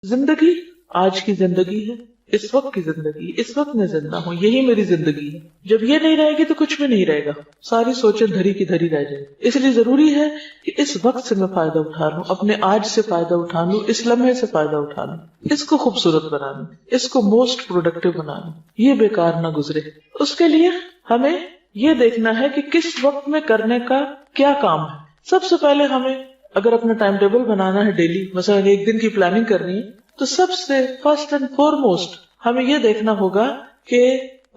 زندگی آج کی زندگی ہے، اس وقت کی زندگی، اس وقت میں زندہ ہوں، یہی میری زندگی ہے. جب یہ نہیں رہے گی تو کچھ بھی نہیں رہے گا، ساری سوچیں دھری کی دھری رہ جائے. اس لیے ضروری ہے کہ اس وقت سے میں فائدہ اٹھا لوں، اپنے آج سے فائدہ اٹھا لوں، اس لمحے سے فائدہ اٹھا لوں، اس کو خوبصورت بنا لوں، اس کو موسٹ پروڈکٹیو بنا لوں، یہ بیکار نہ گزرے. اس کے لیے ہمیں یہ دیکھنا ہے کہ کس وقت میں کرنے کا کیا کام ہے. سب سے پہلے ہمیں اگر اپنا ٹائم ٹیبل بنانا ہے ڈیلی، مثلا ایک دن کی پلاننگ کرنی ہے، تو سب سے فرسٹ اینڈ فورموسٹ ہمیں یہ دیکھنا ہوگا کہ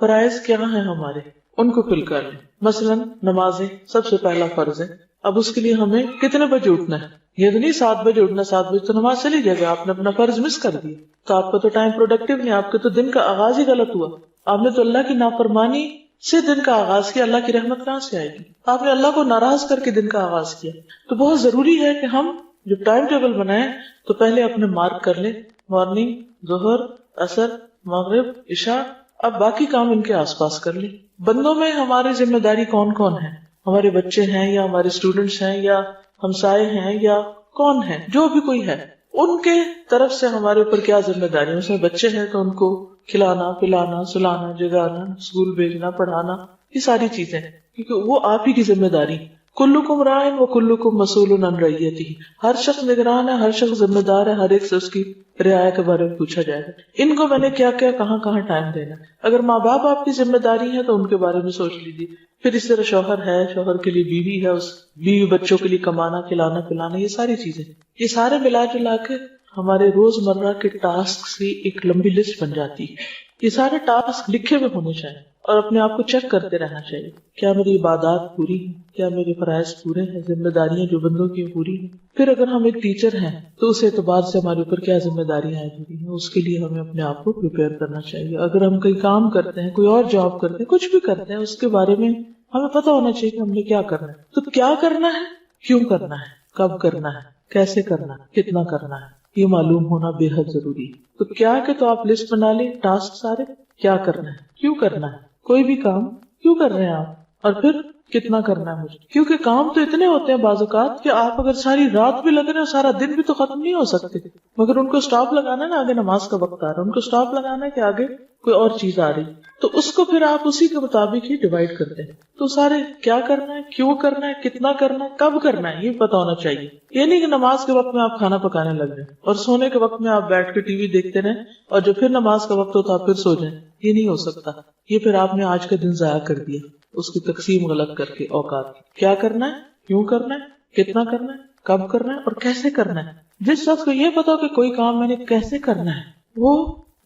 فرائض کیا ہیں ہمارے، ان کو فل کر لیں. مثلا نمازیں سب سے پہلا فرض ہے. اب اس کے لیے ہمیں کتنے بجے اٹھنا ہے؟ یہ تو نہیں 7 بجے اٹھنا، 7 بجے تو نماز چلی جائے گا، آپ نے اپنا فرض مس کر دیا تو آپ کا تو ٹائم پروڈکٹیو نہیں، آپ کے تو دن کا آغاز ہی غلط ہوا. آپ نے تو اللہ کی نافرمانی سے دن کا آغاز کیا، اللہ کی رحمت کہاں سے آئے گی؟ آپ نے اللہ کو ناراض کر کے دن کا آغاز کیا. تو بہت ضروری ہے کہ ہم جب ٹائم ٹیبل بنائیں تو پہلے اپنے مارک کر لیں، مارننگ، ظہر، عصر، مغرب، عشاء. اب باقی کام ان کے آس پاس کر لیں. بندوں میں ہماری ذمہ داری کون کون ہے؟ ہمارے بچے ہیں یا ہمارے اسٹوڈنٹس ہیں یا ہمسائے ہیں یا کون ہیں، جو بھی کوئی ہے ان کے طرف سے ہمارے اوپر کیا ذمہ داری ہے. اس میں بچے ہیں تو ان کو کھلانا، پلانا، سلانا، جگانا، اسکول بھیجنا، پڑھانا، یہ ساری چیزیں کیونکہ وہ آپ ہی کی ذمہ داری. کلکم راعٍ وکلکم مسئول عن رعیتہ، ہر شخص نگران ہے، ہر شخص ذمہ دار ہے، ہر ایک سے اس کی رعایا کے بارے میں پوچھا جائے گا. ان کو میں نے کیا کیا کہاں کہاں ٹائم دینا. اگر ماں باپ آپ کی ذمہ داری ہے تو ان کے بارے میں سوچ لیجیے. پھر اس طرح شوہر ہے، شوہر کے لیے بیوی ہے، اس بیوی بچوں کے لیے کمانا، کھلانا، پلانا، یہ ساری چیزیں، یہ سارے ملا جلا کے ہمارے روز مرہ کے ٹاسک سے ایک لمبی لسٹ بن جاتی ہے. یہ سارے ٹاسک لکھے ہوئے ہونے چاہیے اور اپنے آپ کو چیک کرتے رہنا چاہیے. کیا میری عبادات پوری ہیں؟ کیا میرے فرائض پورے ہیں؟ ذمہ داریاں جو بندوں کی پوری ہیں؟ پھر اگر ہم ایک ٹیچر ہیں تو اس اعتبار سے ہمارے اوپر کیا ذمہ داریاں جڑی ہیں، اس کے لیے ہمیں اپنے آپ کو پریپیئر کرنا چاہیے. اگر ہم کوئی کام کرتے ہیں، کوئی اور جاب کرتے ہیں، کچھ بھی کرتے ہیں، اس کے بارے میں ہمیں پتہ ہونا چاہیے کہ ہم نے کیا کرنا ہے. تو کیا کرنا ہے، کیوں کرنا ہے، کب کرنا ہے، کیسے کرنا ہے، کتنا کرنا ہے، یہ معلوم ہونا بے حد ضروری ہے. تو کیا کہ تو آپ لسٹ بنا لیں ٹاسک سارے، کیا کرنا ہے، کیوں کرنا ہے، کوئی بھی کام کیوں کر رہے ہیں آپ، اور پھر کتنا کرنا ہے مجھے. کیونکہ کام تو اتنے ہوتے ہیں بعض اوقات کہ آپ اگر ساری رات بھی لگ رہے ہیں اور سارا دن بھی تو ختم نہیں ہو سکتے، مگر ان کو سٹاپ لگانا ہے نا، آگے نماز کا وقت آ رہا ہے، ان کو سٹاپ لگانا ہے کہ آگے کوئی اور چیز آ رہی، تو اس کو پھر آپ اسی کے مطابق ہی ڈیوائڈ کرتے ہیں. تو سارے کیا کرنا ہے، کیوں کرنا ہے، کتنا کرنا ہے، کب کرنا ہے، یہ پتا ہونا چاہیے. یہ نہیں کہ نماز کے وقت میں آپ کھانا پکانے لگ جائیں اور سونے کے وقت میں آپ بیٹھ کے ٹی وی دیکھتے رہیں اور جب پھر نماز کا وقت ہو تو آپ پھر سو جائیں. یہ نہیں ہو سکتا. یہ پھر آپ نے آج کا دن ضائع کر دیا اس کی تقسیم غلط کر کے اوقات. کیا کرنا ہے، کیوں کرنا ہے، کتنا کرنا ہے، کب کرنا ہے اور کیسے کرنا ہے. جس شخص کو یہ پتا ہو کہ کوئی کام میں نے کیسے کرنا ہے، وہ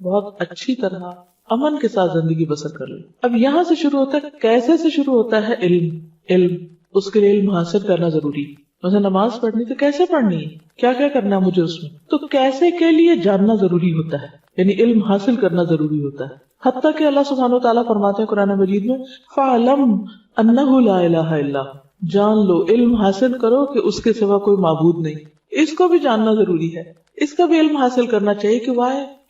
بہت اچھی طرح امن کے ساتھ زندگی بسر کر لے. اب یہاں سے شروع ہوتا ہے، کیسے سے شروع ہوتا ہے علم. اس کے لیے علم حاصل کرنا ضروری ہے. مثلا نماز پڑھنی تو کیسے پڑھنی ہے، کیا کیا کرنا ہے مجھے اس میں، تو کیسے کے لیے جاننا ضروری ہوتا ہے، یعنی علم حاصل کرنا ضروری ہوتا ہے. حتیٰ کہ اللہ سبحانہ وتعالیٰ فرماتے ہیں قرآن مجید میں فَاعْلَمْ أَنَّهُ لَا إِلَهَ إِلَّا هُوَ، جان لو، علم حاصل کرو کہ اس کے سوا کوئی معبود نہیں. اس کو بھی جاننا ضروری ہے، اس کا بھی علم حاصل کرنا چاہیے کہ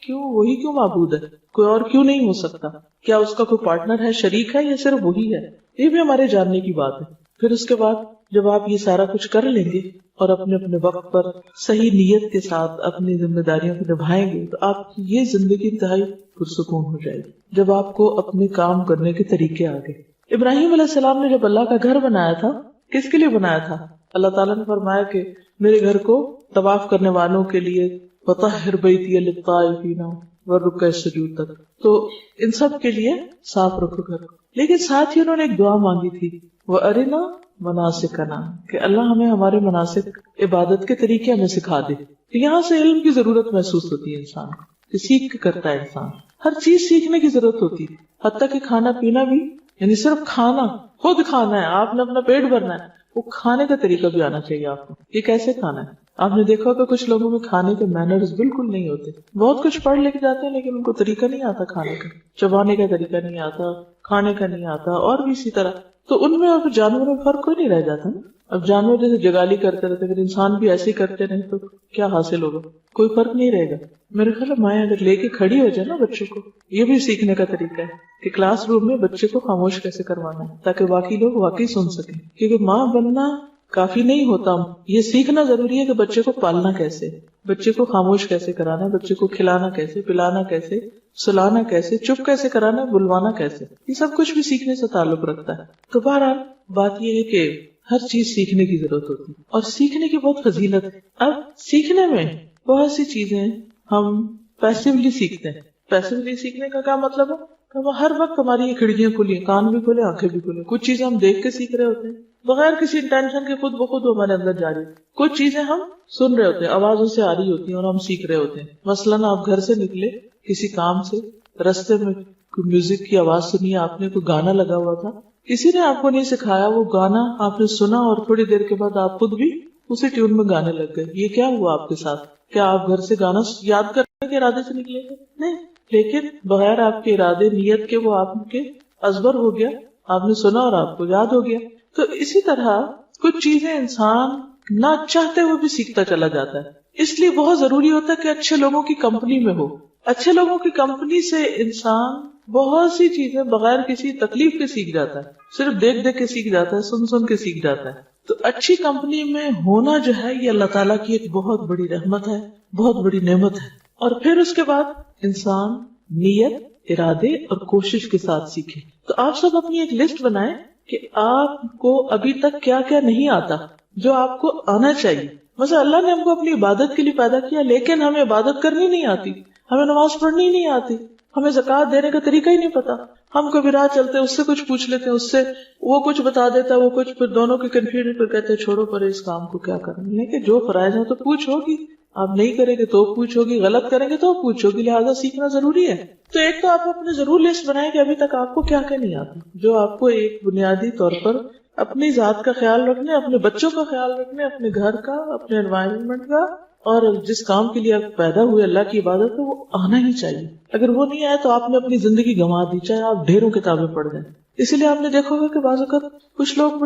کیوں وہی کیوں معبود ہے، کوئی اور کیوں نہیں ہو سکتا. کیا اس کا کوئی پارٹنر ہے، شریک ہے، یا صرف وہی ہے. یہ بھی ہمارے جاننے کی بات ہے. پھر اس کے بعد جب آپ یہ سارا کچھ کر لیں گے اور اپنے اپنے وقت پر صحیح نیت کے ساتھ اپنی ذمہ داریوں کو نبھائیں گے تو آپ کی یہ زندگی انتہائی پرسکون ہو جائے گی جب آپ کو اپنے کام کرنے کے طریقے آ گئے. ابراہیم علیہ السلام نے جب اللہ کا گھر بنایا تھا، کس کے لیے بنایا تھا؟ اللہ تعالیٰ نے فرمایا کہ میرے گھر کو طواف کرنے والوں کے لیے وَطَهِّرْ بَيْتِيَ لِلطَّائِفِينَ وَالرُّكَّعِ السُّجُودِ تک، تو ان سب کے لیے صاف رکھو گھر. لیکن ساتھ ہی انہوں نے ایک دعا مانگی تھی، وَأَرِنَا مَنَاسِكَنَا، کہ اللہ ہمیں ہمارے مناسک عبادت کے طریقے ہمیں سکھا دے. یہاں سے علم کی ضرورت محسوس ہوتی ہے انسان کو، کہ سیکھ کے کرتا ہے انسان. ہر چیز سیکھنے کی ضرورت ہوتی ہے، حتیٰ کہ کھانا پینا بھی، یعنی صرف کھانا، خود کھانا ہے، آپ نے اپنا پیٹ بھرنا ہے، وہ کھانے کا طریقہ بھی آنا چاہیے آپ کو، یہ کیسے کھانا ہے. آپ نے دیکھا کہ کچھ لوگوں میں کھانے کے مینرز بالکل نہیں ہوتے، بہت کچھ پڑھ لکھ جاتے ہیں لیکن ان کو طریقہ نہیں آتا کھانے کا، چبانے کا طریقہ نہیں آتا، کھانے کا نہیں آتا، اور بھی اسی طرح. تو ان میں اور جانوروں میں فرق کوئی نہیں رہ جاتا نا. اب جانور جیسے جگالی کرتے رہتے، اگر انسان بھی ایسے ہی کرتے رہے تو کیا حاصل ہوگا؟ کوئی فرق نہیں رہے گا. میرے خیال ہے مائیں اگر لے کے کھڑی ہو جائے نا بچوں کو، یہ بھی سیکھنے کا طریقہ ہے کہ کلاس روم میں بچے کو خاموش کیسے کروانا ہے تاکہ باقی لوگ واقعی سن سکیں. کیونکہ ماں بننا کافی نہیں ہوتا. یہ سیکھنا ضروری ہے کہ بچے کو پالنا کیسے، بچے کو خاموش کیسے کرانا ہے، بچے کو کھلانا کیسے، پلانا کیسے، سلانا کیسے، چپ کیسے کرانا، بلوانا کیسے، یہ سب کچھ بھی سیکھنے سے تعلق رکھتا ہے. تو بہرحال بات یہ ہے کہ ہر چیز سیکھنے کی ضرورت ہوتی ہے اور سیکھنے کی بہت فضیلت ہے. اب سیکھنے میں بہت سی چیزیں ہم پیسیولی سیکھتے ہیں. پیسیولی سیکھنے کا کیا مطلب ہے کہ وہ ہر وقت ہماری یہ کھڑکیاں کھلی ہیں، کان بھی کھلے، آنکھیں بھی کھلے. کچھ چیزیں ہم دیکھ کے سیکھ رہے ہوتے ہیں بغیر کسی انٹینشن کے، خود بخود ہمارے اندر جاری. کچھ چیزیں ہم سن رہے ہوتے ہیں، آوازوں سے آ رہی ہوتی ہیں اور ہم سیکھ رہے ہوتے ہیں. مثلاً آپ گھر سے نکلے کسی کام سے، رستے میں کوئی میوزک کی آواز سنی، آپ نے کوئی گانا لگا ہوا تھا، کسی نے آپ کو نہیں سکھایا، وہ گانا آپ نے سنا اور تھوڑی دیر کے بعد آپ خود بھی اسی ٹیون میں گانے لگ گئے. یہ کیا ہوا آپ کے ساتھ؟ کیا آپ گھر سے گانا یاد کرنے کے ارادے سے نکلے تھے؟ نہیں، لیکن بغیر آپ کے ارادے نیت کے وہ آپ کے ازبر ہو گیا، آپ نے سنا اور آپ کو یاد ہو گیا. تو اسی طرح کچھ چیزیں انسان نہ چاہتے ہوئے بھی سیکھتا چلا جاتا ہے. اس لیے بہت ضروری ہوتا ہے کہ اچھے لوگوں کی کمپنی میں ہو. اچھے لوگوں کی کمپنی سے انسان بہت سی چیزیں بغیر کسی تکلیف کے سیکھ جاتا ہے، صرف دیکھ دیکھ کے سیکھ جاتا ہے، سن سن کے سیکھ جاتا ہے. تو اچھی کمپنی میں ہونا جو ہے یہ اللہ تعالیٰ کی ایک بہت بڑی رحمت ہے، بہت بڑی نعمت ہے. اور پھر اس کے بعد انسان نیت، ارادے اور کوشش کے ساتھ سیکھے. تو آپ سب اپنی ایک لسٹ بنائیں کہ آپ کو ابھی تک کیا کیا نہیں آتا جو آپ کو آنا چاہیے. مثلا اللہ نے ہم کو اپنی عبادت کے لیے پیدا کیا، لیکن ہمیں عبادت کرنی نہیں آتی، ہمیں نماز پڑھنی نہیں آتی، ہمیں زکوٰۃ دینے کا طریقہ ہی نہیں پتا. ہم کبھی راہ چلتے اس سے کچھ پوچھ لیتے ہیں، اس سے وہ کچھ بتا دیتا ہے، وہ کچھ، پھر دونوں کی کنفیوژن، پھر کہتے ہیں چھوڑو پر اس کام کو کیا کرنا. لیکن جو فرائض ہے تو پوچھو گی، آپ نہیں کریں گے تو پوچھو گی، غلط کریں گے تو پوچھو گی، لہٰذا سیکھنا ضروری ہے. تو ایک تو آپ اپنے ضرور لسٹ بنائیں کہ ابھی تک آپ کو کیا کیا نہیں آتا، جو آپ کو ایک بنیادی طور پر اپنی ذات کا خیال رکھنے، اپنے بچوں کا خیال رکھنے، اپنے گھر کا، اپنے انوائرمنٹ کا، اور جس کام کے لیے آپ پیدا ہوئے اللہ کی عبادت ہے وہ آنا ہی چاہیے. اگر وہ نہیں آئے تو آپ نے اپنی زندگی گنوا دی، چاہے آپ ڈھیروں کتابیں پڑھ جائیں. اسی لیے آپ نے دیکھا ہوگا کہ بعض اوقات کچھ لوگ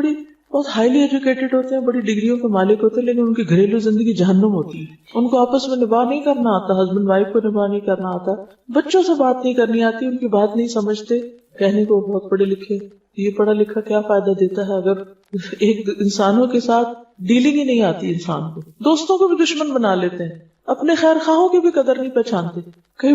بہت ہائیلی ایجوکیٹڈ ہوتے ہیں، بڑی ڈگریوں کے مالک ہوتے ہیں، لیکن ان کی گھریلو زندگی جہنم ہوتی ہے. ان کو آپس میں نباہ نہیں کرنا آتا، ہسبینڈ وائف کو نباہ نہیں کرنا آتا، بچوں سے بات نہیں کرنی آتی، ان کی بات نہیں سمجھتے. کہنے کو بہت پڑھے لکھے، یہ پڑھا لکھا کیا فائدہ دیتا ہے اگر ایک انسانوں کے ساتھ ڈیلنگ ہی نہیں آتی انسان کو. دوستوں کو بھی دشمن بنا لیتے ہیں، اپنے خیر خواہوں کی بھی قدر نہیں پہچانتے،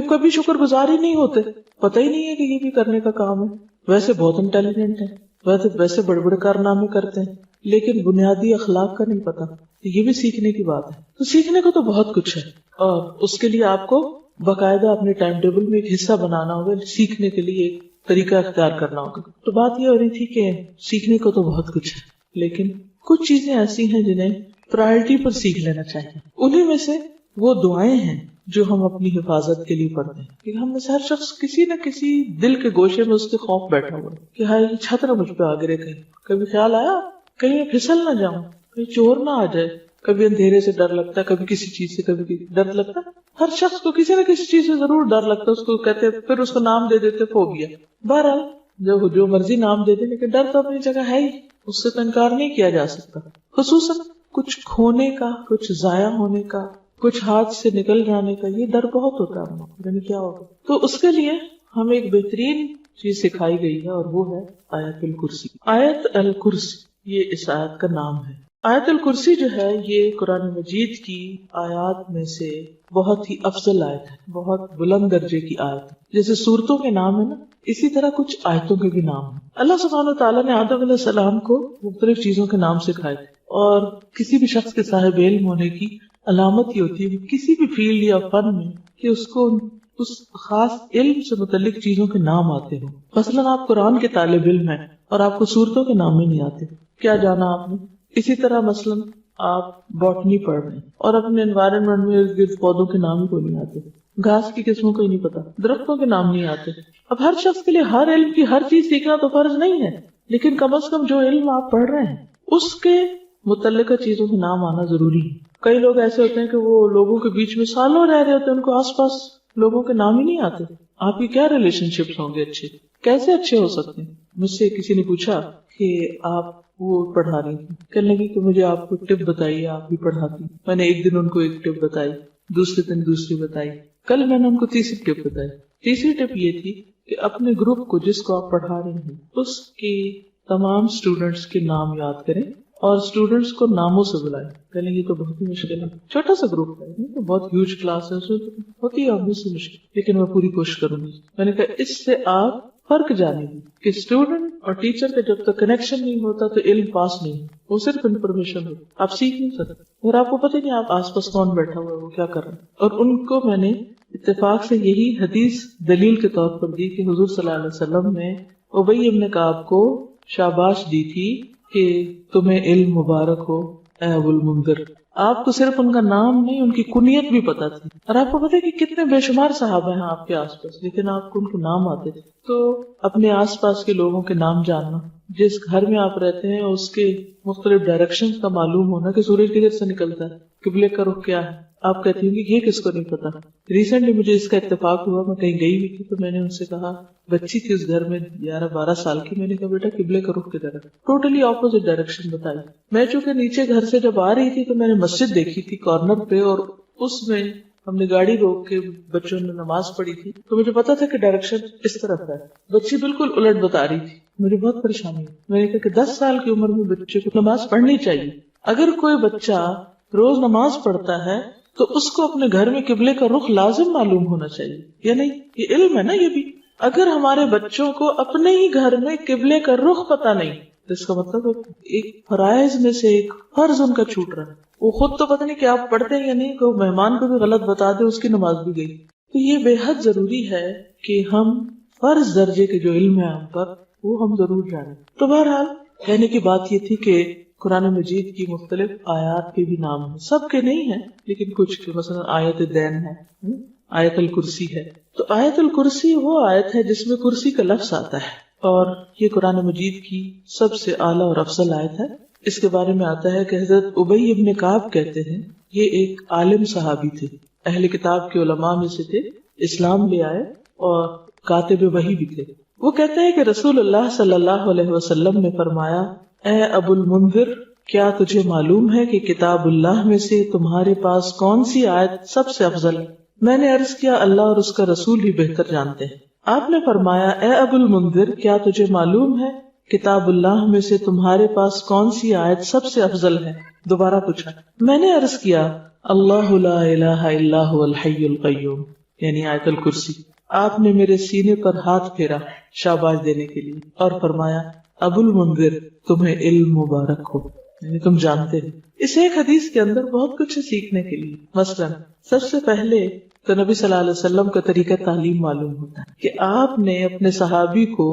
کبھی شکر گزار ہی نہیں ہوتے، پتہ ہی نہیں ہے کہ یہ بھی کرنے کا کام ہے. ویسے بہت انٹیلیجنٹ ہیں، ویسے بڑے بڑے کارنامے کرتے ہیں، لیکن بنیادی اخلاق کا نہیں پتا. یہ بھی سیکھنے کی بات ہے. تو سیکھنے کو تو بہت کچھ ہے، اور اس کے لیے آپ کو باقاعدہ اپنے ٹائم ٹیبل میں ایک حصہ بنانا ہوگا، سیکھنے کے لیے ایک طریقہ اختیار کرنا ہوگا. تو بات یہ ہو رہی تھی کہ سیکھنے کو تو بہت کچھ ہے، لیکن کچھ چیزیں ایسی ہیں جنہیں پرائرٹی پر سیکھ لینا چاہیے. انہیں میں سے وہ دعائیں ہیں جو ہم اپنی حفاظت کے لیے پڑھتے ہیں. کہ ہم میں سے ہر شخص کسی نہ کسی دل کے گوشے میں اس کے خوف بیٹھا ہوا ہے کہ ہائی یہ چھت نہ مجھ پہ آ گرے. کہیں کبھی خیال آیا کہیں میں پھسل نہ جاؤں، کہیں چور نہ آ جائے. کبھی اندھیرے سے ڈر لگتا ہے، کبھی کسی چیز سے کبھی ڈر لگتا ہے. ہر شخص کو کسی نہ کسی چیز سے ضرور ڈر لگتا ہے. اس کو کہتے ہیں، پھر اس کو نام دے دیتے فوبیا. بہرحال جو مرضی نام دے دے، لیکن ڈر تو اپنی جگہ ہے ہی، اس سے تو انکار نہیں کیا جا سکتا. خصوصاً کچھ کھونے کا، کچھ ضائع ہونے کا، کچھ ہاتھ سے نکل جانے کا، یہ ڈر بہت ہوتا ہے. یعنی کیا ہوگا؟ تو اس کے لیے ہمیں ایک بہترین چیز سکھائی گئی ہے، اور وہ ہے آیت الکرسی. آیت الکرسی یہ اس آیت کا نام ہے. آیت الکرسی جو ہے یہ قرآن مجید کی آیات میں سے بہت ہی افضل آیت ہے، بہت بلند درجے کی آیت ہے. جیسے سورتوں کے نام ہے نا، اسی طرح کچھ آیتوں کے بھی نام ہیں. اللہ سبحانہ وتعالیٰ نے آدم علیہ السلام کو مختلف چیزوں کے نام سکھائے تھے، اور کسی بھی شخص کے صاحب علم ہونے کی علامت یہ ہوتی ہے کہ کسی بھی فیلڈ یا فن میں کہ اس کو اس خاص علم سے متعلق چیزوں کے نام آتے ہوں. مثلاً آپ قرآن کے طالب علم ہیں اور آپ کو سورتوں کے نام ہی نہیں آتے، کیا جانا آپ نے. اسی طرح مثلاً آپ باٹنی پڑھ رہے ہیں اور اپنے انوائرمنٹ میں ارد گرد پودوں کے نام ہی کو نہیں آتے، گھاس کی قسموں کو ہی نہیں پتا، درختوں کے نام نہیں آتے. اب ہر شخص کے لیے ہر علم کی ہر چیز سیکھنا تو فرض نہیں ہے، لیکن کم از کم جو علم آپ پڑھ رہے ہیں اس کے متعلقہ چیزوں کے نام آنا ضروری ہے. کئی لوگ ایسے ہوتے ہیں کہ وہ لوگوں کے بیچ میں سالوں رہ رہے ہوتے ہیں، ان کو آس پاس لوگوں کے نام ہی نہیں آتے. آپ کی کیا ریلیشن شپس ہوں گے اچھے، کیسے اچھے ہو سکتے ہیں. مجھ سے کسی نے پوچھا کہ آپ وہ پڑھا رہی تھی، کہنے لگی کہ مجھے آپ کو ٹپ بتائیے، آپ بھی پڑھاتی. میں نے ایک دن ان کو ایک ٹپ بتائی، دوسرے دن دوسری بتائی، کل میں نے ان کو تیسری ٹپ بتائی. تیسری ٹپ یہ تھی کہ اپنے گروپ کو جس کو آپ پڑھا رہے ہیں اس کی تمام اسٹوڈینٹس کے نام یاد کریں اور اسٹوڈینٹس کو ناموں سے بلائیں. پہلے یہ تو بہت ہی مشکل ہے, چھوٹا سا گروپ ہے, تو بہت ہیوج کلاس ہے, اس میں ہوتی ہے obviously سے مشکل, لیکن میں پوری کوشش کروں گی. میں نے کہا اس سے آپ فرق جانیں گے کہ اسٹوڈنٹ اور ٹیچر کا جب تک کنیکشن نہیں ہوتا تو علم پاس نہیں, وہ صرف انفارمیشن ہوتی, آپ سیکھ نہیں سکتے اور آپ کو پتہ نہیں آپ آس پاس کون بیٹھا ہوا ہے, وہ کیا کر رہا ہے. اور ان کو میں نے اتفاق سے یہی حدیث دلیل کے طور پر دی کہ حضور صلی اللہ علیہ وسلم نے ابی ابن کعب کو شاباش دی تھی کہ تمہیں علم مبارک ہو اے ابو المنذر. آپ کو صرف ان کا نام نہیں, ان کی کنیت بھی پتا تھی. اور آپ کو پتا ہے کہ کتنے بے شمار صحابہ ہیں آپ کے آس پاس, لیکن آپ کو ان کے نام آتے تھے. تو اپنے آس پاس کے لوگوں کے نام جاننا, جس گھر میں آپ رہتے ہیں اس کے مختلف ڈائریکشن کا معلوم ہونا کہ سورج کدھر سے نکلتا ہے, قبلے کا رخ کیا ہے. آپ کہتی ہوں کہ یہ کس کو نہیں پتا. ریسنٹلی مجھے اس کا اتفاق ہوا, میں کہیں گئی ہوئی تھی تو میں نے ان سے کہا, بچی تھی اس گھر میں 11-12 سال کی, میں نے کہا بیٹا قبلے کا رخ کدھر ہے, ٹوٹلی اپوزٹ ڈائریکشن بتائی. میں چونکہ نیچے گھر سے جب آ رہی تھی تو میں نے مسجد دیکھی تھی کارنر پہ, اور اس میں ہم نے گاڑی روک کے بچوں نے نماز پڑھی تھی, تو مجھے پتا تھا کہ ڈائریکشن اس طرف ہے. بچی بالکل الٹ بتا رہی تھی, مجھے بہت پریشانی ہوئی. میں نے کہا کہ 10 سال کی عمر میں بچے کو نماز پڑھنی چاہیے. اگر کوئی بچہ روز نماز پڑھتا ہے تو اس کو اپنے گھر میں قبلے کا رخ لازم معلوم ہونا چاہیے, یا نہیں؟ یہ علم ہے نا یہ بھی. اگر ہمارے بچوں کو اپنے ہی گھر میں قبلے کا رخ پتا نہیں, تو اس کا مطلب ایک فرائض میں سے ایک فرض ان کا چھوٹ رہا ہے. وہ خود تو پتہ نہیں کہ آپ پڑھتے ہیں یا نہیں, کہ مہمان کو بھی غلط بتا دے, اس کی نماز بھی گئی. تو یہ بے حد ضروری ہے کہ ہم فرض درجے کے جو علم ہے ہم پر, وہ ہم ضرور جانیں. تو بہرحال کہنے کی بات یہ تھی کہ قرآن مجید کی مختلف آیات کے بھی نام ہیں, سب کے نہیں ہیں لیکن کچھ کے, مثلا آیت دین ہے, آیت الکرسی ہے. تو آیت الکرسی وہ آیت ہے جس میں کرسی کا لفظ آتا ہے, اور یہ قرآن مجید کی سب سے اعلیٰ اور افضل آیت ہے. اس کے بارے میں آتا ہے کہ حضرت ابی ابن کعب کہتے ہیں, یہ ایک عالم صحابی تھے, اہل کتاب کے علماء میں سے تھے, اسلام لے آئے اور کاتب وحی بھی تھے. وہ کہتے ہیں کہ رسول اللہ صلی اللہ علیہ وسلم نے فرمایا, اے ابو المنذر, کیا تجھے معلوم ہے کہ کتاب اللہ میں سے تمہارے پاس کون سی آیت سب سے افضل ہے؟ میں نے عرض کیا, اللہ اور اس کا رسول ہی بہتر جانتے ہیں. آپ نے فرمایا, اے ابو المنذر, کیا تجھے معلوم ہے کتاب اللہ میں سے تمہارے پاس کون سی آیت سب سے افضل ہے؟ دوبارہ پوچھا. میں نے عرض کیا, اللہ لا الہ الا هو الحی القیوم, یعنی آیت الکرسی. آپ نے میرے سینے پر ہاتھ پھیرا شاباش دینے کے لیے اور فرمایا, ابو المنذر, تمہیں علم مبارک ہو, یعنی تم جانتے ہو. اس ایک حدیث کے اندر بہت کچھ ہے سیکھنے کے لیے. مثلا سب سے پہلے تو نبی صلی اللہ علیہ وسلم کا طریقہ تعلیم معلوم ہوتا ہے کہ آپ نے اپنے صحابی کو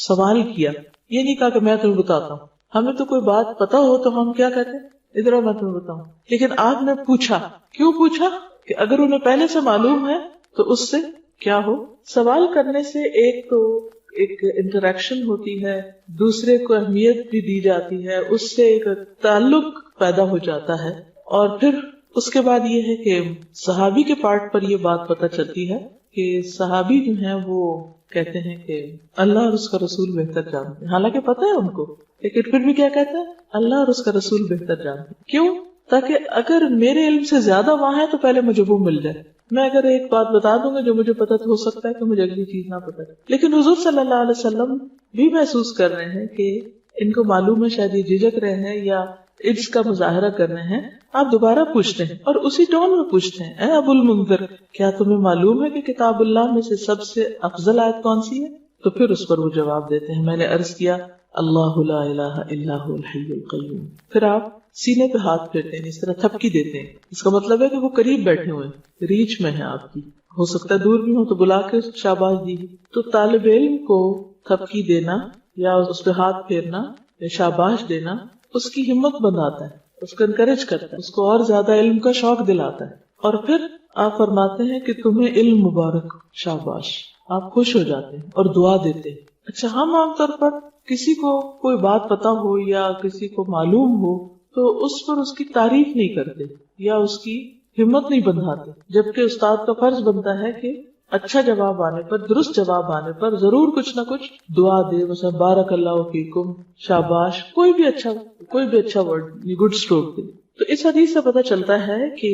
سوال کیا, یہ نہیں کہا کہ میں تمہیں بتاتا ہوں. ہمیں تو کوئی بات پتا ہو تو ہم کیا کہتے ہیں, ادھر میں تمہیں بتاؤں. لیکن آپ نے پوچھا. کیوں پوچھا؟ کہ اگر انہیں پہلے سے معلوم ہے تو اس سے کیا ہو, سوال کرنے سے ایک تو ایک انٹریکشن ہوتی ہے, دوسرے کو اہمیت بھی دی جاتی ہے, اس سے ایک تعلق پیدا ہو جاتا ہے. اور پھر اس کے بعد یہ ہے کہ صحابی کے پارٹ پر یہ بات پتہ چلتی ہے کہ صحابی جو ہیں وہ کہتے ہیں کہ اللہ اور اس کا رسول بہتر جانتے ہیں, حالانکہ پتہ ہے ان کو, لیکن پھر بھی کیا کہتے ہیں, اللہ اور اس کا رسول بہتر جانتے ہیں. کیوں؟ تاکہ اگر میرے علم سے زیادہ وہاں ہے تو پہلے مجھے وہ مل جائے. میں اگر ایک بات بتا دوں گا جو مجھے پتا تو ہو سکتا ہے کہ مجھے اگلی چیز نہ پتا. لیکن حضور صلی اللہ علیہ وسلم بھی محسوس کر رہے ہیں کہ ان کو معلوم ہے, شاید یہ جھجک رہے ہیں یا اس کا مظاہرہ کر رہے ہیں. آپ دوبارہ پوچھتے ہیں اور اسی ٹون میں پوچھتے ہیں, اے ابو المنذر, کیا تمہیں معلوم ہے کہ کتاب اللہ میں سے سب سے افضل آیت کون سی ہے؟ تو پھر اس پر وہ جواب دیتے ہیں, میں نے عرض کیا, اللہ لا الہ الا هو الحی القیوم. پھر آپ سینے پہ ہاتھ پھیرتے ہیں, اس طرح تھپکی دیتے ہیں. اس کا مطلب ہے کہ وہ قریب بیٹھے ہوئے ہیں, ریچ میں ہیں آپ کی. ہو سکتا ہے دور بھی ہو تو بلا کے شاباش دی. تو طالب علم کو تھپکی دینا یا اس پہ ہاتھ پھیرنا یا شاباش دینا اس کی ہمت بندھاتا ہے, اس کو انکریج کرتا ہے, اس کو اور زیادہ علم کا شوق دلاتا ہے. اور پھر آپ فرماتے ہیں کہ تمہیں علم مبارک, شاباش. آپ خوش ہو جاتے ہیں اور دعا دیتے ہیں. اچھا, ہم عام طور پر کسی کو کوئی بات پتا ہو یا کسی کو معلوم ہو تو اس پر اس کی تعریف نہیں کرتے یا اس کی ہمت نہیں بندھاتے, جبکہ استاد کا فرض بنتا ہے کہ اچھا جواب آنے پر, درست جواب آنے پر ضرور کچھ نہ کچھ دعا دے, مثلا بارک اللہ فیکم, شاباش, کوئی بھی اچھا ورڈ, گڈ اسٹروک دے. تو اس حدیث سے پتہ چلتا ہے کہ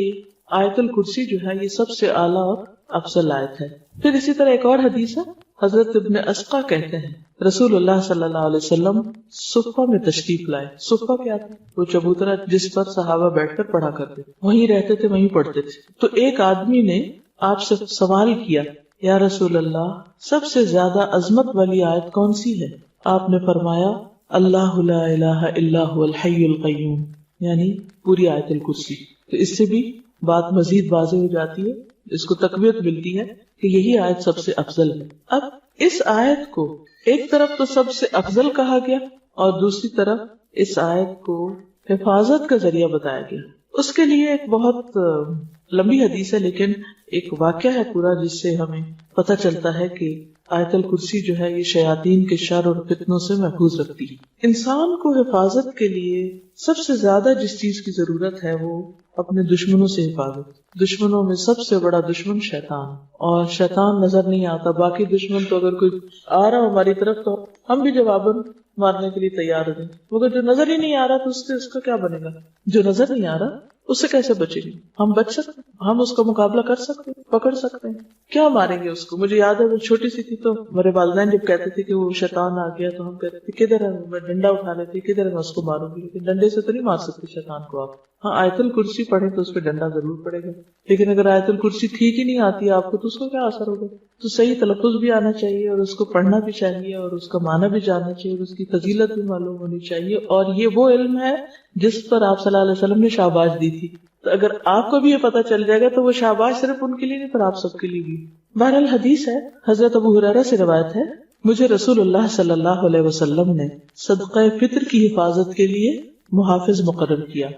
آیت الکرسی جو ہے یہ سب سے اعلیٰ اور افضل آیت ہے. پھر اسی طرح ایک اور حدیث ہے، حضرت ابن اسقا کہتے ہیں رسول اللہ صلی اللہ علیہ وسلم صفہ میں تشریف لائے. صفہ کیا تھا؟ وہ چبوترا جس پر صحابہ بیٹھ کر پڑھا کرتے، وہیں رہتے تھے، وہیں پڑھتے تھے. تو ایک آدمی نے آپ سے سوال کیا، یا رسول اللہ سب سے زیادہ عظمت والی آیت کون سی ہے؟ آپ نے فرمایا اللہ لا الہ الا هو الحی القیوم، یعنی پوری آیت الکرسی. تو اس سے بھی بات مزید واضح ہو جاتی ہے، اس کو تقویت ملتی ہے کہ یہی آیت سب سے افضل ہے. اب اس آیت کو ایک طرف تو سب سے افضل کہا گیا اور دوسری طرف اس آیت کو حفاظت کا ذریعہ بتایا گیا. اس کے لیے ایک بہت لمبی حدیث ہے، لیکن ایک واقعہ ہے پورا جس سے ہمیں پتہ چلتا ہے کہ آیت الکرسی جو ہے یہ شیاطین کے شر اور فتنوں سے محفوظ رکھتی ہے. انسان کو حفاظت کے لیے سب سے زیادہ جس چیز کی ضرورت ہے وہ اپنے دشمنوں سے حفاظت. دشمنوں میں سب سے بڑا دشمن شیطان، اور شیطان نظر نہیں آتا. باقی دشمن تو اگر کوئی آ رہا ہماری طرف تو ہم بھی جواباً مارنے کے لیے تیار ہیں، مگر جو نظر ہی نہیں آ رہا تو اس کا کیا بنے گا؟ جو نظر نہیں آ رہا اس سے کیسے بچیں گے؟ ہم بچ سکتے ہیں، ہم اس کا مقابلہ کر سکتے ہیں، پکڑ سکتے ہیں. کیا ماریں گے اس کو؟ مجھے یاد ہے وہ چھوٹی سی تھی تو میرے والدین جب کہتے تھے کہ وہ شیطان آ گیا تو ہم کہتے تھے کدھر ہے، میں ڈنڈا اٹھا لیتی کدھر ہے میں اس کو ماروں گی. لیکن ڈنڈے سے تو نہیں مار سکتے شیطان کو آپ. ہاں آیت الکرسی پڑھیں تو اس پہ ڈنڈا ضرور پڑے گا، لیکن اگر آیت الکرسی ٹھیک ہی نہیں آتی آپ کو تو اس کو کیا اثر ہوگا؟ تو صحیح تلفظ بھی آنا چاہیے اور اس کو پڑھنا بھی چاہیے اور اس کا معنی بھی جاننا چاہیے اور اس کی فضیلت بھی معلوم ہونی چاہیے. اور یہ وہ علم ہے جس پر آپ صلی اللہ علیہ وسلم نے شاباش دی تھی. تو اگر آپ کو بھی یہ پتہ چل جائے گا تو وہ شاباش صرف ان کے لیے نہیں پر آپ سب کے لیے بھی. بہرحال حدیث ہے، حضرت ابو ہریرہ سے روایت ہے، مجھے رسول اللہ صلی اللہ علیہ وسلم نے صدقہ فطر کی حفاظت کے لیے محافظ مقرر کیا،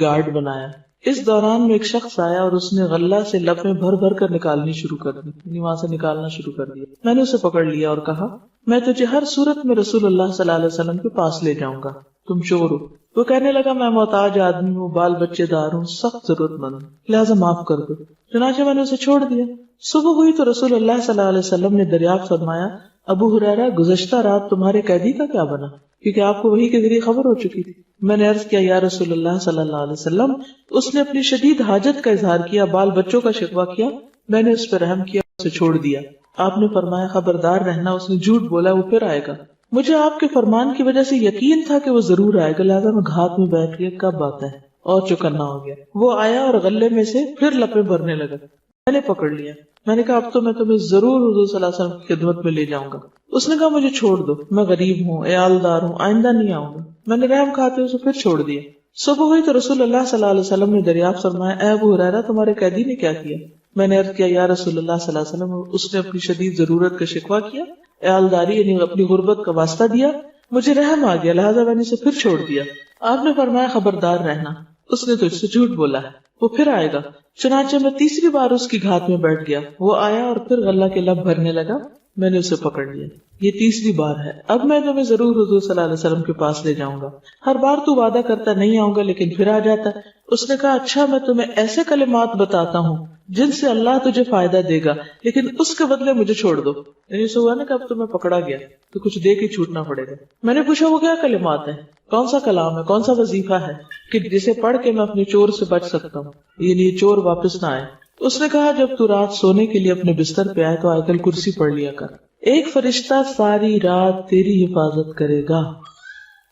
گارڈ بنایا. اس دوران میں ایک شخص آیا اور اس نے غلہ سے لپیں بھر بھر کر نکالنی شروع کر دی، یعنی وہاں سے نکالنا شروع کر دیا. میں نے اسے پکڑ لیا اور کہا میں تجھے ہر صورت میں رسول اللہ صلی اللہ علیہ وسلم کے پاس لے جاؤں گا، تم چور ہو. وہ کہنے لگا میں محتاج آدمی ہوں، بال بچے دار ہوں، سخت ضرورت مند ہوں، لہٰذا معاف کر دو. چنانچہ میں نے اسے چھوڑ دیا. صبح ہوئی تو رسول اللہ صلی اللہ علیہ وسلم نے دریافت فرمایا ابو ہریرہ گزشتہ رات تمہارے قیدی کا کیا بنا؟ کیونکہ آپ کو وحی کے ذریعے خبر ہو چکی تھی. میں نے عرض کیا یا رسول اللہ صلی اللہ علیہ وسلم اس نے اپنی شدید حاجت کا اظہار کیا، بال بچوں کا شکوہ کیا، میں نے اس پر رحم کیا، اسے چھوڑ دیا. آپ نے فرمایا خبردار رہنا، اس نے جھوٹ بولا، وہ پھر آئے گا. مجھے آپ کے فرمان کی وجہ سے یقین تھا کہ وہ ضرور آئے گا، لہٰذا میں گھات میں بیٹھ گیا، کب آتا ہے اور چکنا ہو گیا. وہ آیا اور غلے میں سے پھر لپیں بھرنے لگا. میں نے پکڑ لیا. میں نے کہا اب تو میں تمہیں ضرور حضور صلی اللہ علیہ وسلم کی خدمت میں لے جاؤں گا. اس نے کہا مجھے چھوڑ دو، میں غریب ہوں، عیالدار ہوں، آئندہ نہیں آؤں گا. میں نے رحم کھاتے اسے پھر چھوڑ دیا. صبح ہوئی تو رسول اللہ صلی اللہ علیہ وسلم نے دریافت فرمایا اے ابو ہریرہ تمہارے قیدی نے کیا کیا؟ میں نے عرض کیا یا رسول اللہ صلی اللہ علیہ وسلم اس نے اپنی شدید ضرورت کا شکوہ کیا، عیالداری یعنی اپنی غربت کا واسطہ دیا، مجھے رحم آ گیا لہٰذا میں نے اسے پھر چھوڑ دیا. آپ نے فرمایا خبردار رہنا، اس نے تجھ سے جھوٹ بولا ہے، وہ پھر آئے گا. چنانچہ میں تیسری بار اس کی گھات میں بیٹھ گیا. وہ آیا اور پھر غلہ کے لب بھرنے لگا. میں نے اسے پکڑ لیا. یہ تیسری بار ہے. اب میں تمہیں ضرور حضور صلی اللہ علیہ وسلم کے پاس لے جاؤں گا. ہر بار تو وعدہ کرتا نہیں آؤں گا لیکن پھر آ جاتا. اس نے کہا اچھا میں تمہیں ایسے کلمات بتاتا ہوں جن سے اللہ تجھے فائدہ دے گا لیکن اس کے بدلے مجھے چھوڑ دو. یعنی اسے ہوا نا کہ اب تمہیں پکڑا گیا تو کچھ دے کے چھوٹنا پڑے گا. میں نے پوچھا وہ کیا کلمات ہیں، کون سا کلام ہے، کون سا وظیفہ ہے کہ جسے پڑھ کے میں اپنے چور سے بچ سکتا ہوں، یعنی چور واپس نہ آئے. اس نے کہا جب تو رات سونے کے لیے اپنے بستر پہ آئے تو آیت الکرسی پڑھ لیا کر. ایک فرشتہ ساری رات تیری حفاظت کرے گا،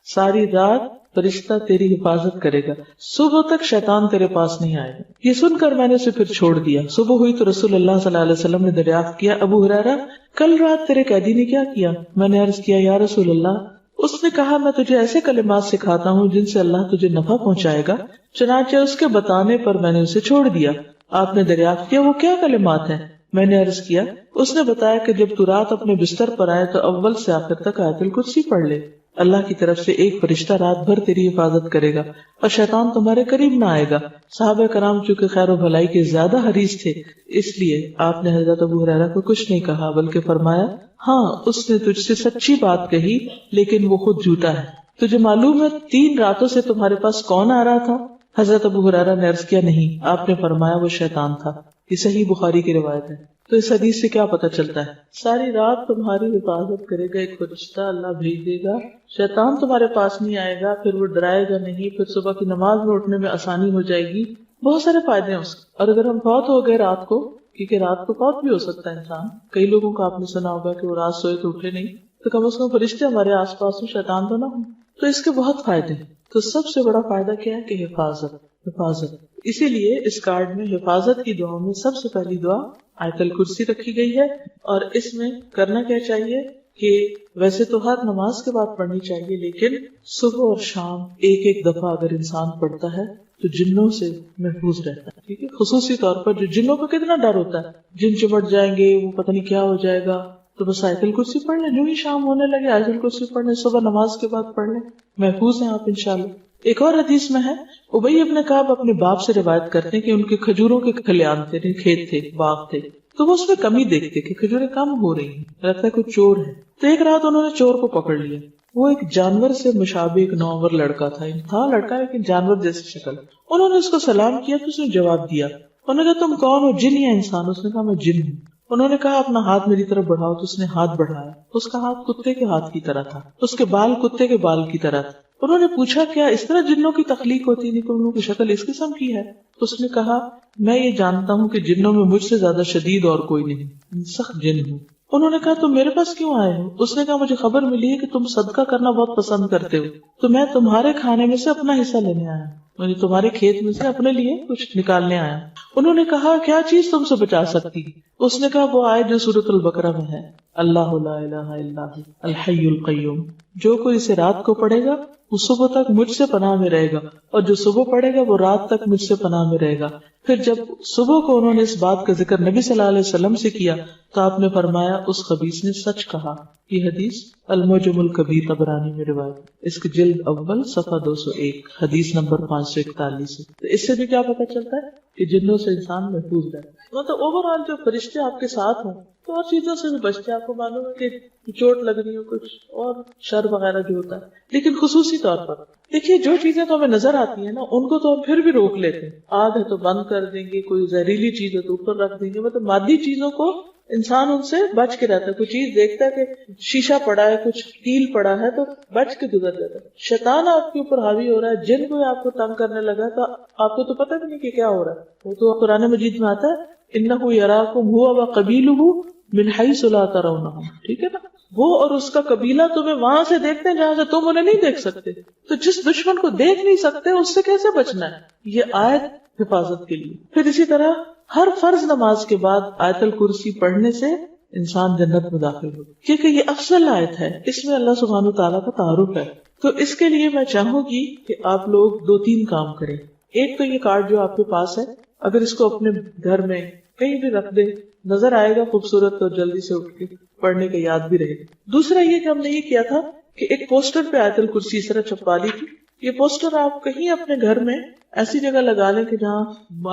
ساری رات فرشتہ تیری حفاظت کرے گا، صبح تک شیطان تیرے پاس نہیں آئے گا. یہ سن کر میں نے اسے پھر چھوڑ دیا. صبح ہوئی تو رسول اللہ صلی اللہ علیہ وسلم نے دریافت کیا ابو ہریرہ کل رات تیرے قیدی نے کیا کیا؟ میں نے عرض کیا یا رسول اللہ اس نے کہا میں تجھے ایسے کلمات سکھاتا ہوں جن سے اللہ تجھے نفع پہنچائے گا. چنانچہ اس کے بتانے پر میں نے اسے چھوڑ دیا. آپ نے دریافت کیا وہ کیا کلمات ہیں؟ میں نے عرض کیا اس نے بتایا کہ جب تو رات اپنے بستر پر آئے تو اول سے آخر تک آیت الکرسی پڑھ لے. اللہ کی طرف سے ایک فرشتہ رات بھر تیری حفاظت کرے گا اور شیطان تمہارے قریب نہ آئے گا. صحابہ کرام چونکہ خیر و بھلائی کے زیادہ حریص تھے اس لیے آپ نے حضرت ابو ہریرہ کو کچھ نہیں کہا بلکہ فرمایا ہاں اس نے تجھ سے سچی بات کہی لیکن وہ خود جھوٹا ہے. تجھے معلوم ہے 3 راتوں سے تمہارے پاس کون آ رہا تھا؟ حضرت ابو ہریرہ نے عرض کیا نہیں. آپ نے فرمایا وہ شیطان تھا. یہ صحیح بخاری کی روایت ہے. تو اس حدیث سے کیا پتہ چلتا ہے؟ ساری رات تمہاری حفاظت کرے گا ایک فرشتہ، اللہ بھیج دے گا، شیطان تمہارے پاس نہیں آئے گا، پھر وہ ڈرائے گا نہیں، پھر صبح کی نماز میں اٹھنے میں آسانی ہو جائے گی. بہت سارے فائدے ہیں اس کے. اور اگر ہم فوت ہو گئے رات کو کیونکہ رات کو فوت بھی ہو سکتا ہے انسان. کئی لوگوں کو آپ نے سنا ہوگا کہ وہ رات سوئے تو اٹھے نہیں، تو کم از کم فرشتے ہمارے آس پاس ہوں، شیطان تو نہ ہوں. تو اس کے بہت فائدے ہیں. تو سب سے بڑا فائدہ کیا ہے کہ حفاظت. اسی لیے اس کارڈ میں حفاظت کی دعاؤں میں سب سے پہلی دعا آیت الکرسی رکھی گئی ہے. اور اس میں کرنا کیا چاہیے کہ ویسے تو ہر نماز کے بعد پڑھنی چاہیے، لیکن صبح اور شام ایک دفعہ اگر انسان پڑھتا ہے تو جنوں سے محفوظ رہتا ہے. ٹھیک ہے، خصوصی طور پر جو جنوں کو کتنا ڈر ہوتا ہے، جن چمٹ جائیں گے، وہ پتہ نہیں کیا ہو جائے گا، تو بس آیت الکرسی پڑھ لیں. جو ہی شام ہونے لگے آیت الکرسی پڑھ لیں، صبح نماز کے بعد پڑھ لیں، محفوظ ہیں آپ انشاءاللہ. ایک اور حدیث میں ہے، ابی ابن کعب اپنے باپ سے روایت کرتے ہیں کہ ان کے کھجوروں کے کھلیان تھے، کھیت تھے، باغ تھے، تو وہ اس میں کمی دیکھتے کہ کھجوریں کم ہو رہی ہیں، لگتا ہے کوئی چور ہے. تو ایک رات انہوں نے چور کو پکڑ لیا. وہ ایک جانور سے مشابہ ایک نوور لڑکا تھا لڑکا لیکن جانور جیسی شکل. انہوں نے اس کو سلام کیا تو اس نے جواب دیا. انہوں نے کہا تم کون ہو، جن یا انسان؟ اس نے کہا میں جن ہوں. انہوں نے کہا اپنا ہاتھ میری طرف بڑھاؤ، تو اس نے ہاتھ بڑھایا. اس کا ہاتھ کتے کے ہاتھ کی طرح تھا، اس کے بال کتے کے بال کی طرح تھے. انہوں نے پوچھا کیا اس طرح جنوں کی تخلیق ہوتی ہے، نکلوں کی شکل اس قسم کی ہے؟ اس نے کہا میں یہ جانتا ہوں کہ جنوں میں مجھ سے زیادہ شدید اور کوئی نہیں، سخت جن ہوں. انہوں نے کہا تم میرے پاس کیوں آئے ہو؟ اس نے کہا مجھے خبر ملی ہے کہ تم صدقہ کرنا بہت پسند کرتے ہو، تو میں تمہارے کھانے میں سے اپنا حصہ لینے آیا، یعنی تمہارے کھیت میں سے اپنے لیے کچھ نکالنے آیا. انہوں نے کہا کیا چیز تم سے بچا سکتی؟ اس نے کہا وہ آیت جو سورۃ البقرہ میں ہے، اللہ لا الہ الا ہو الحی القیوم. جو کوئی اسے رات کو پڑھے گا وہ صبح تک مجھ سے پناہ میں رہے گا، اور جو صبح پڑھے گا وہ رات تک مجھ سے پناہ میں رہے گا. پھر جب صبح کو انہوں نے اس بات کا ذکر نبی صلی اللہ علیہ وسلم سے کیا تو آپ نے فرمایا اس خبیث نے سچ کہا. یہ حدیث المعجم الکبیر طبرانی میں روایت، اس کی جلد اول صفحہ 201، حدیث نمبر 541 ہے. تو اس سے بھی کیا پتہ چلتا ہے کہ جنوں سے انسان محفوظ رہے. مطلب اوورآل جو فرشتے آپ کے ساتھ ہوں تو اور چیزوں سے بھی بچتے. آپ کو معلوم ہے کہ چوٹ لگنی ہو، کچھ اور شر وغیرہ جو ہوتا ہے، لیکن خصوصی طور پر دیکھیے جو چیزیں تو ہمیں نظر آتی ہیں نا ان کو تو ہم پھر بھی روک لیتے ہیں. آگ ہے تو بند کر دیں گے، کوئی زہریلی چیز ہے تو اوپر رکھ دیں گے. مطلب مادی چیزوں کو انسان ان سے بچ کے رہتا ہے. کوئی چیز دیکھتا ہے کہ شیشہ پڑا ہے، کچھ تیل پڑا ہے تو بچ کے گزر جاتا ہے. شیطان آپ کے اوپر حاوی ہو رہا ہے، جن کو آپ کو تنگ کرنے لگا تو آپ کو تو پتہ بھی نہیں کہ کیا ہو رہا ہے. وہ تو قرآن مجید میں آتا ہے انہ یراکم هو وقبیلہ من حیث لا ترونہم. ٹھیک ہے نا، وہ اور اس کا قبیلہ تمہیں وہاں سے دیکھتے ہیں جہاں سے تم انہیں نہیں دیکھ سکتے. تو جس دشمن کو دیکھ نہیں سکتے اس سے کیسے بچنا ہے؟ یہ آیت حفاظت کے لیے. پھر اسی طرح ہر فرض نماز کے بعد آیت الکرسی پڑھنے سے انسان جنت میں داخل ہو، کیونکہ یہ افضل آیت ہے، اس میں اللہ سبحانہ وتعالیٰ کا تعارف ہے. تو اس کے لیے میں چاہوں گی کہ آپ لوگ 2-3 کام کریں. ایک تو یہ کارڈ جو آپ کے پاس ہے، اگر اس کو اپنے گھر میں کہیں بھی رکھ دے، نظر آئے گا خوبصورت تو جلدی سے اٹھ کے پڑھنے کا یاد بھی رہے گا. دوسرا یہ کہ ہم نے یہ کیا تھا کہ ایک پوسٹر پہ آیت الکرسی اس طرح چھپا لی تھی. یہ پوسٹر آپ کہیں اپنے گھر میں ایسی جگہ لگا لیں کہ جہاں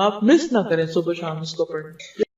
آپ مس نہ کریں صبح شام اس کو پڑھیں.